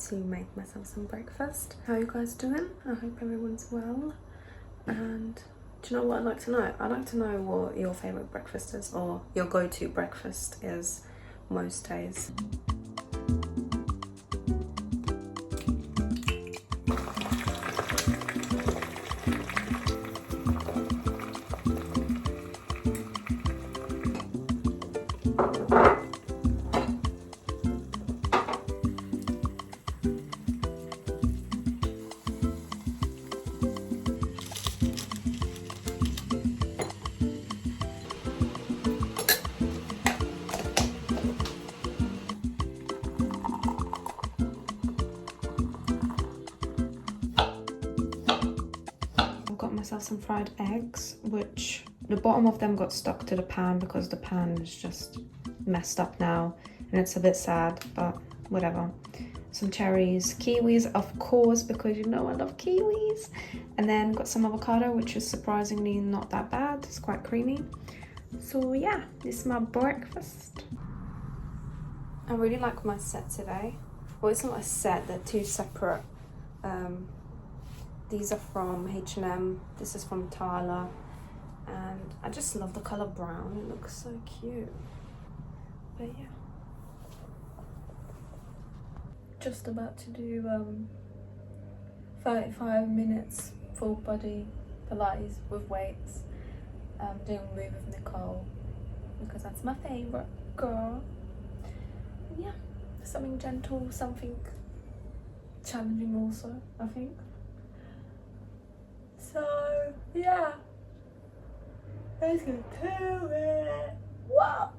to make myself some breakfast. How are you guys doing? I hope everyone's well. And do you know what I'd like to know? I'd like to know what your favourite breakfast is, or your go-to breakfast is most days. Got myself some fried eggs, which the bottom of them got stuck to the pan because the pan is just messed up now and it's a bit sad, but whatever. Some cherries, kiwis of course, because you know I love kiwis, and then got some avocado, which is surprisingly not that bad. It's quite creamy. So yeah, this is my breakfast. I really like my set today. Well, it's not a set, they're two separate. These are from H&M, this is from Tala, and I just love the colour brown, it looks so cute. But yeah. Just about to do 35 minutes full body Pilates with weights. Doing Move with Nicole, because that's my favourite girl. And yeah, something gentle, something challenging also, I think. So yeah, let's get to it. Wow.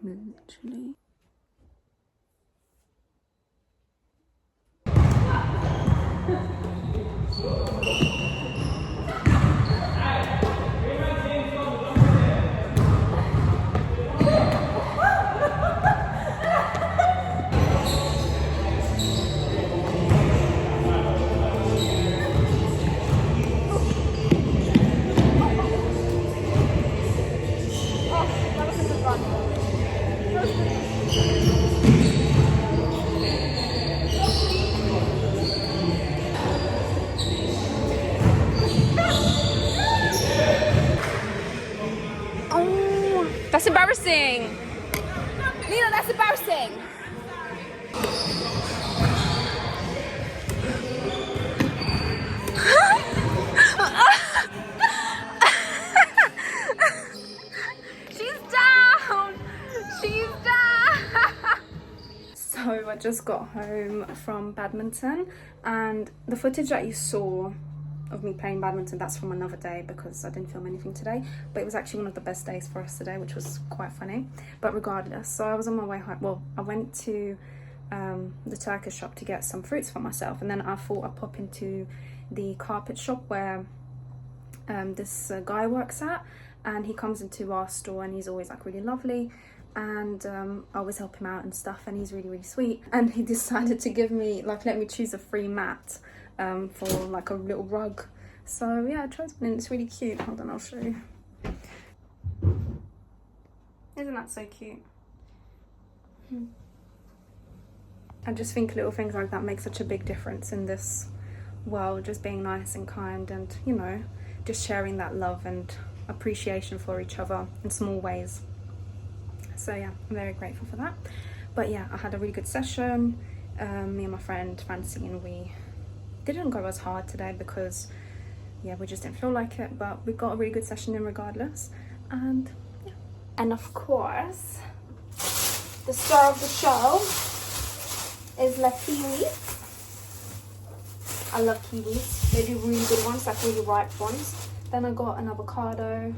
Literally. That's embarrassing. Nina, that's embarrassing. She's down. She's down. So I just got home from badminton, and the footage that you saw of me playing badminton, that's from another day because I didn't film anything today, but it was actually one of the best days for us today, which was quite funny. But regardless, so I was on my way home. Well, I went to the Turkish shop to get some fruits for myself, and then I thought I'd pop into the carpet shop where this guy works at, and he comes into our store and he's always like really lovely. and I always help him out and stuff, and he's really, really sweet. And he decided to give me, like, let me choose a free mat for like a little rug. So yeah, I chose one and it's really cute. Hold on, I'll show you. Isn't that so cute? I just think little things like that make such a big difference in this world, just being nice and kind, and, you know, just sharing that love and appreciation for each other in small ways. So yeah, I'm very grateful for that. But yeah, I had a really good session. Me and my friend Francine, we didn't go as hard today because yeah, we just didn't feel like it, but we got a really good session in regardless. And yeah, and of course the star of the show is La Kiwi. I love kiwis. They do really good ones, like really ripe ones. Then I got an avocado.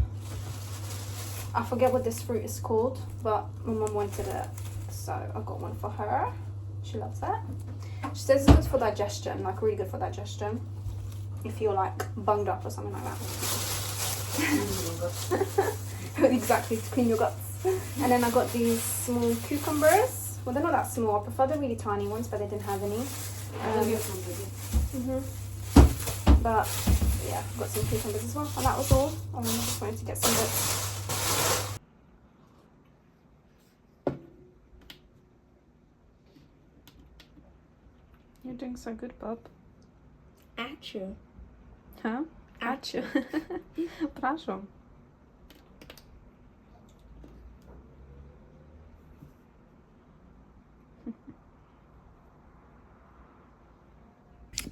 I forget what this fruit is called, but my mum wanted it, so I got one for her. She loves it. She says it's good for digestion, like really good for digestion, if you're like bunged up or something like that. Exactly, to clean your guts. And then I got these small cucumbers. Well, they're not that small. I prefer the really tiny ones, but they didn't have any. But yeah, got some cucumbers as well, and that was all. I just wanted to get some bits. You're doing so good, bub. At you. Huh? At you. Proszę.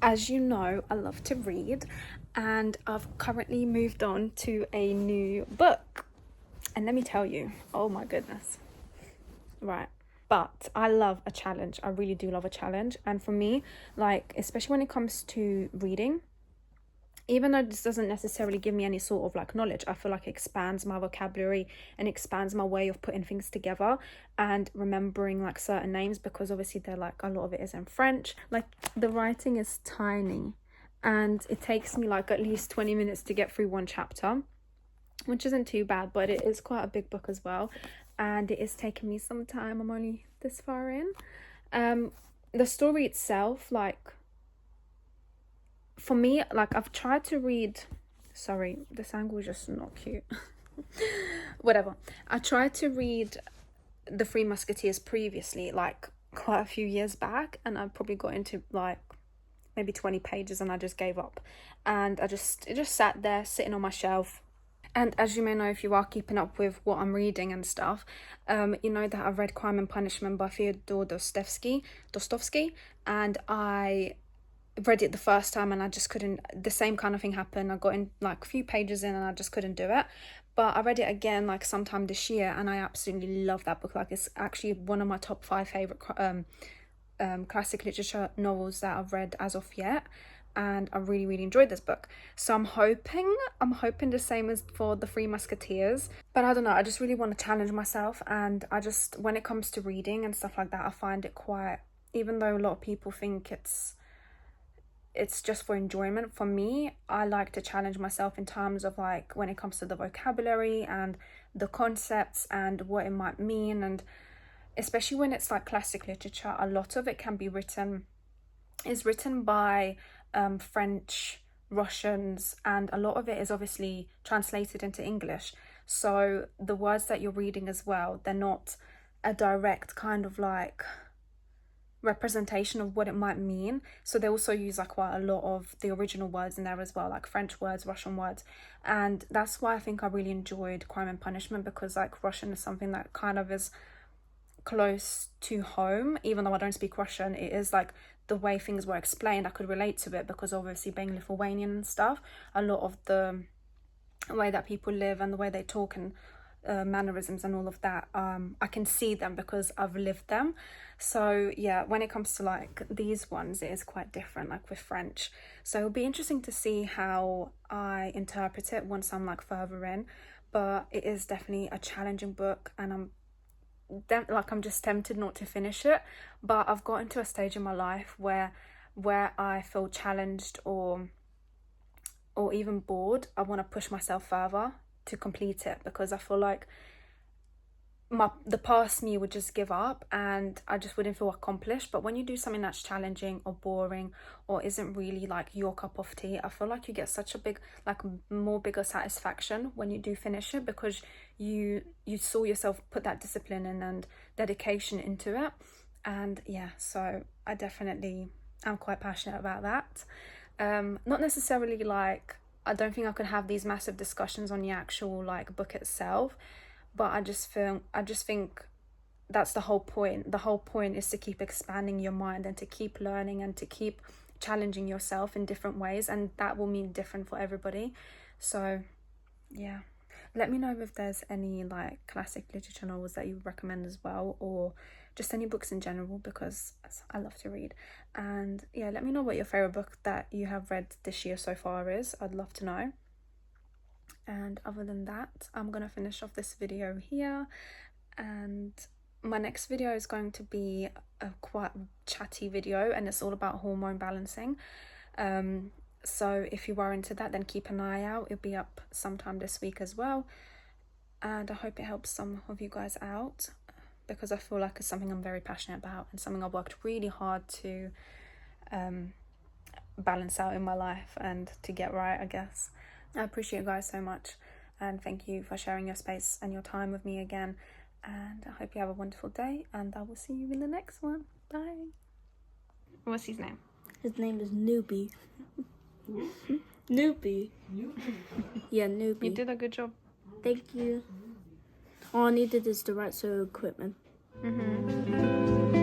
As you know, I love to read, and I've currently moved on to a new book. And let me tell you, oh my goodness. Right. But I love a challenge. I really do love a challenge. And for me, like, especially when it comes to reading, even though this doesn't necessarily give me any sort of like knowledge, I feel like it expands my vocabulary and expands my way of putting things together and remembering like certain names, because obviously they're like, a lot of it is in French. Like, the writing is tiny and it takes me like at least 20 minutes to get through one chapter, which isn't too bad, but it is quite a big book as well, and it is taking me some time. I'm only this far in. The story itself, like, for me, like, I've tried to read, sorry, this angle is just not cute. Whatever. I tried to read The Three Musketeers previously, like quite a few years back, and I probably got into like maybe 20 pages and I just gave up. And it just sat there sitting on my shelf. And as you may know, if you are keeping up with what I'm reading and stuff, you know that I've read Crime and Punishment by Fyodor Dostoevsky, and I read it the first time and I just couldn't, the same kind of thing happened. I got in like a few pages in and I just couldn't do it. But I read it again like sometime this year and I absolutely love that book. Like, it's actually one of my top 5 favorite classic literature novels that I've read as of yet, and I really, really enjoyed this book. So I'm hoping the same as for The Three Musketeers. But I don't know, I just really want to challenge myself, and I just, when it comes to reading and stuff like that, I find it quite, even though a lot of people think it's just for enjoyment, for me, I like to challenge myself in terms of like when it comes to the vocabulary and the concepts and what it might mean. And especially when it's like classic literature, a lot of it can be written by French, Russians, and a lot of it is obviously translated into English. So the words that you're reading as well, they're not a direct kind of like representation of what it might mean. So they also use like quite a lot of the original words in there as well, like French words, Russian words. And that's why I think I really enjoyed Crime and Punishment, because like Russian is something that kind of is close to home. Even though I don't speak Russian, it is like the way things were explained, I could relate to it, because obviously being Lithuanian and stuff, a lot of the way that people live and the way they talk and mannerisms and all of that, I can see them because I've lived them. So yeah, when it comes to like these ones, it is quite different, like with French. So it'll be interesting to see how I interpret it once I'm like further in. But it is definitely a challenging book, and I'm just tempted not to finish it. But I've gotten to a stage in my life where I feel challenged or even bored, I want to push myself further to complete it, because I feel like the past me would just give up and I just wouldn't feel accomplished. But when you do something that's challenging or boring or isn't really like your cup of tea, I feel like you get such a big, like more bigger satisfaction when you do finish it, because you saw yourself put that discipline in and dedication into it. And yeah, so I definitely am quite passionate about that. Not necessarily like, I don't think I could have these massive discussions on the actual like book itself, but I just think that's the whole point. The whole point is to keep expanding your mind and to keep learning and to keep challenging yourself in different ways, and that will mean different for everybody. So yeah, let me know if there's any like classic literature novels that you recommend as well, or just any books in general, because I love to read. And yeah, let me know what your favorite book that you have read this year so far is. I'd love to know. And other than that, I'm gonna finish off this video here, and my next video is going to be a quite chatty video, and it's all about hormone balancing. So if you are into that, then keep an eye out. It'll be up sometime this week as well, and I hope it helps some of you guys out, because I feel like it's something I'm very passionate about and something I've worked really hard to balance out in my life and to get right, I guess. I appreciate you guys so much, and thank you for sharing your space and your time with me again, and I hope you have a wonderful day, and I will see you in the next one. Bye. What's his name? His name is Newbie. Newbie. Yeah, Newbie. You did a good job. Thank you. All I needed is the right sort of equipment. Mm-hmm.